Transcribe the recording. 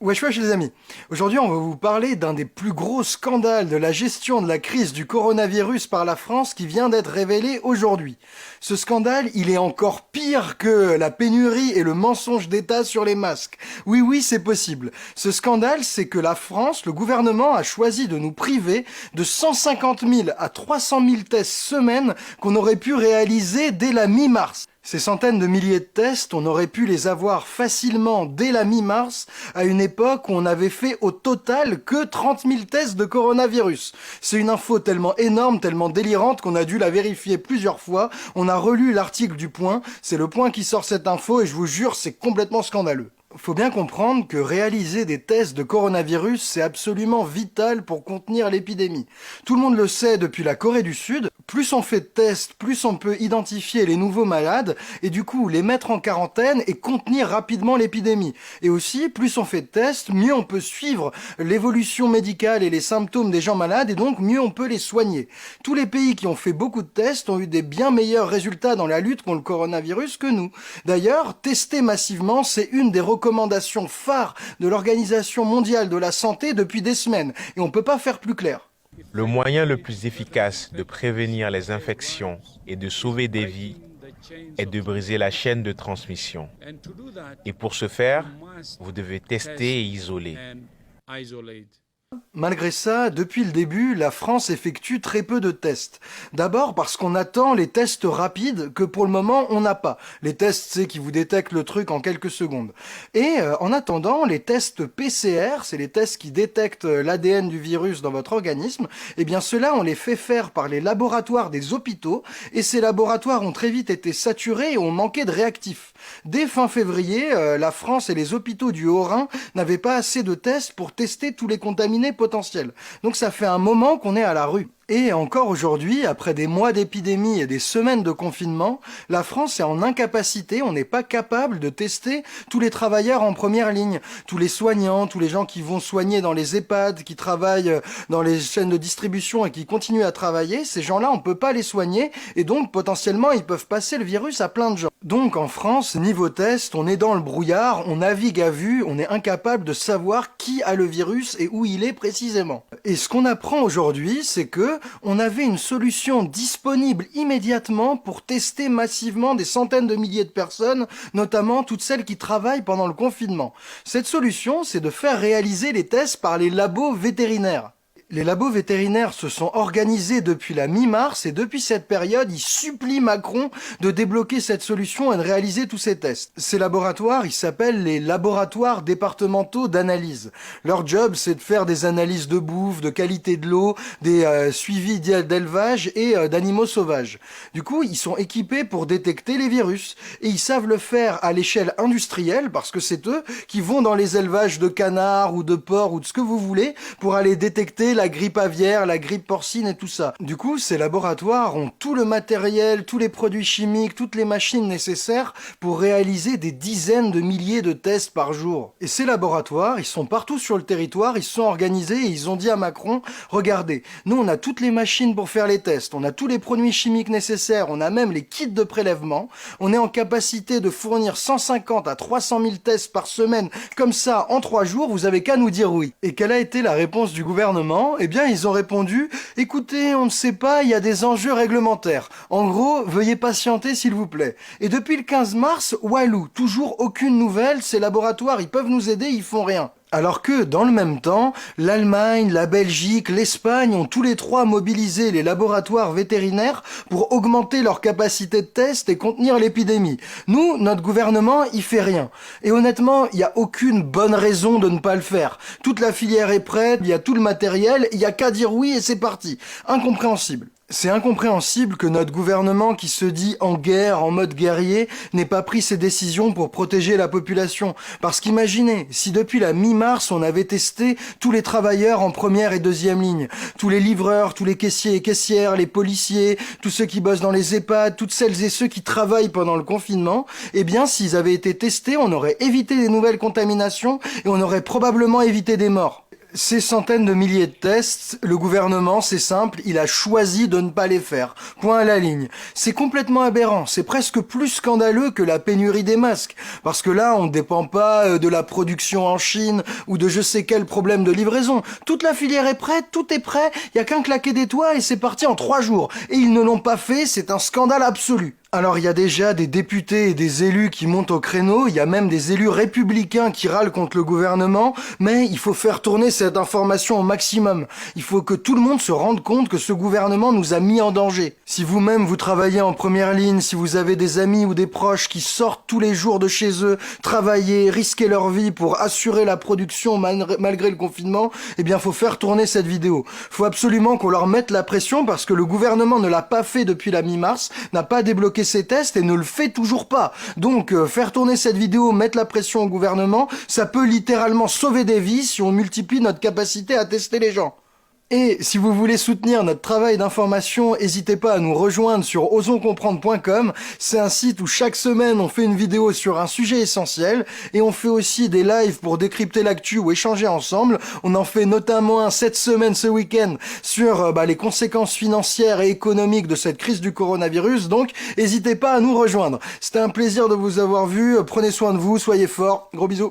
Wesh wesh les amis, aujourd'hui on va vous parler d'un des plus gros scandales de la gestion de la crise du coronavirus par la France qui vient d'être révélé aujourd'hui. Ce scandale, il est encore pire que la pénurie et le mensonge d'État sur les masques. Oui, c'est possible. Ce scandale, c'est que la France, le gouvernement a choisi de nous priver de 150 000 à 300 000 tests semaine qu'on aurait pu réaliser dès la mi-mars. Ces centaines de milliers de tests, on aurait pu les avoir facilement dès la mi-mars, à une époque où on avait fait au total que 30 000 tests de coronavirus. C'est une info tellement énorme, tellement délirante qu'on a dû la vérifier plusieurs fois. On a relu l'article du Point, c'est le Point qui sort cette info et je vous jure, c'est complètement scandaleux. Faut bien comprendre que réaliser des tests de coronavirus, c'est absolument vital pour contenir l'épidémie. Tout le monde le sait depuis la Corée du Sud, plus on fait de tests, plus on peut identifier les nouveaux malades et du coup les mettre en quarantaine et contenir rapidement l'épidémie. Et aussi, plus on fait de tests, mieux on peut suivre l'évolution médicale et les symptômes des gens malades et donc mieux on peut les soigner. Tous les pays qui ont fait beaucoup de tests ont eu des bien meilleurs résultats dans la lutte contre le coronavirus que nous. D'ailleurs, tester massivement, c'est une des recommandations phares de l'Organisation mondiale de la santé depuis des semaines. Et on ne peut pas faire plus clair. Le moyen le plus efficace de prévenir les infections et de sauver des vies est de briser la chaîne de transmission. Et pour ce faire, vous devez tester et isoler. Malgré ça, depuis le début, la France effectue très peu de tests. D'abord parce qu'on attend les tests rapides que pour le moment on n'a pas. Les tests, c'est qui vous détectent le truc en quelques secondes. Et en attendant, les tests PCR, c'est les tests qui détectent l'ADN du virus dans votre organisme, eh bien ceux-là on les fait faire par les laboratoires des hôpitaux et ces laboratoires ont très vite été saturés et ont manqué de réactifs. Dès fin février, la France et les hôpitaux du Haut-Rhin n'avaient pas assez de tests pour tester tous les contaminés potentiels. Donc ça fait un moment qu'on est à la rue. Et encore aujourd'hui, après des mois d'épidémie et des semaines de confinement, la France est en incapacité, on n'est pas capable de tester tous les travailleurs en première ligne, tous les soignants, tous les gens qui vont soigner dans les EHPAD, qui travaillent dans les chaînes de distribution et qui continuent à travailler. Ces gens-là, on peut pas les soigner et donc potentiellement ils peuvent passer le virus à plein de gens. Donc en France, niveau test, on est dans le brouillard, on navigue à vue, on est incapable de savoir qui a le virus et où il est précisément. Et ce qu'on apprend aujourd'hui, c'est que on avait une solution disponible immédiatement pour tester massivement des centaines de milliers de personnes, notamment toutes celles qui travaillent pendant le confinement. Cette solution, c'est de faire réaliser les tests par les labos vétérinaires. Les labos vétérinaires se sont organisés depuis la mi-mars et depuis cette période, ils supplient Macron de débloquer cette solution et de réaliser tous ces tests. Ces laboratoires, ils s'appellent les laboratoires départementaux d'analyse. Leur job, c'est de faire des analyses de bouffe, de qualité de l'eau, des suivis d'élevage et d'animaux sauvages. Du coup, ils sont équipés pour détecter les virus et ils savent le faire à l'échelle industrielle parce que c'est eux qui vont dans les élevages de canards ou de porcs ou de ce que vous voulez pour aller détecter la grippe aviaire, la grippe porcine et tout ça. Du coup, ces laboratoires ont tout le matériel, tous les produits chimiques, toutes les machines nécessaires pour réaliser des dizaines de milliers de tests par jour. Et ces laboratoires, ils sont partout sur le territoire, ils se sont organisés et ils ont dit à Macron, regardez, nous on a toutes les machines pour faire les tests, on a tous les produits chimiques nécessaires, on a même les kits de prélèvement, on est en capacité de fournir 150 à 300 000 tests par semaine, comme ça, en 3 jours, vous avez qu'à nous dire oui. Et quelle a été la réponse du gouvernement ? Eh bien, ils ont répondu « Écoutez, on ne sait pas, il y a des enjeux réglementaires. En gros, veuillez patienter s'il vous plaît. » Et depuis le 15 mars, walou, toujours aucune nouvelle, ces laboratoires, ils peuvent nous aider, ils font rien. Alors que, dans le même temps, l'Allemagne, la Belgique, l'Espagne ont tous les trois mobilisé les laboratoires vétérinaires pour augmenter leur capacité de test et contenir l'épidémie. Nous, notre gouvernement, il fait rien. Et honnêtement, il n'y a aucune bonne raison de ne pas le faire. Toute la filière est prête, il y a tout le matériel, il n'y a qu'à dire oui et c'est parti. Incompréhensible. C'est incompréhensible que notre gouvernement qui se dit en guerre, en mode guerrier, n'ait pas pris ces décisions pour protéger la population. Parce qu'imaginez, si depuis la mi-mars on avait testé tous les travailleurs en première et deuxième ligne, tous les livreurs, tous les caissiers et caissières, les policiers, tous ceux qui bossent dans les EHPAD, toutes celles et ceux qui travaillent pendant le confinement, eh bien s'ils avaient été testés, on aurait évité des nouvelles contaminations et on aurait probablement évité des morts. Ces centaines de milliers de tests, le gouvernement, c'est simple, il a choisi de ne pas les faire. Point à la ligne. C'est complètement aberrant, c'est presque plus scandaleux que la pénurie des masques. Parce que là, on ne dépend pas de la production en Chine ou de je sais quel problème de livraison. Toute la filière est prête, tout est prêt, il y a qu'un claquet des doigts et c'est parti en 3 jours. Et ils ne l'ont pas fait, c'est un scandale absolu. Alors il y a déjà des députés et des élus qui montent au créneau, il y a même des élus républicains qui râlent contre le gouvernement, mais il faut faire tourner cette information au maximum. Il faut que tout le monde se rende compte que ce gouvernement nous a mis en danger. Si vous-même vous travaillez en première ligne, si vous avez des amis ou des proches qui sortent tous les jours de chez eux, travailler, risquer leur vie pour assurer la production malgré le confinement, eh bien faut faire tourner cette vidéo. Faut absolument qu'on leur mette la pression parce que le gouvernement ne l'a pas fait depuis la mi-mars, n'a pas débloqué ses tests et ne le fait toujours pas. Donc faire tourner cette vidéo, mettre la pression au gouvernement, ça peut littéralement sauver des vies si on multiplie notre capacité à tester les gens. Et si vous voulez soutenir notre travail d'information, n'hésitez pas à nous rejoindre sur osonscomprendre.com. C'est un site où chaque semaine on fait une vidéo sur un sujet essentiel et on fait aussi des lives pour décrypter l'actu ou échanger ensemble. On en fait notamment un cette semaine, ce week-end, sur les conséquences financières et économiques de cette crise du coronavirus. Donc n'hésitez pas à nous rejoindre. C'était un plaisir de vous avoir vu. Prenez soin de vous, soyez forts. Gros bisous.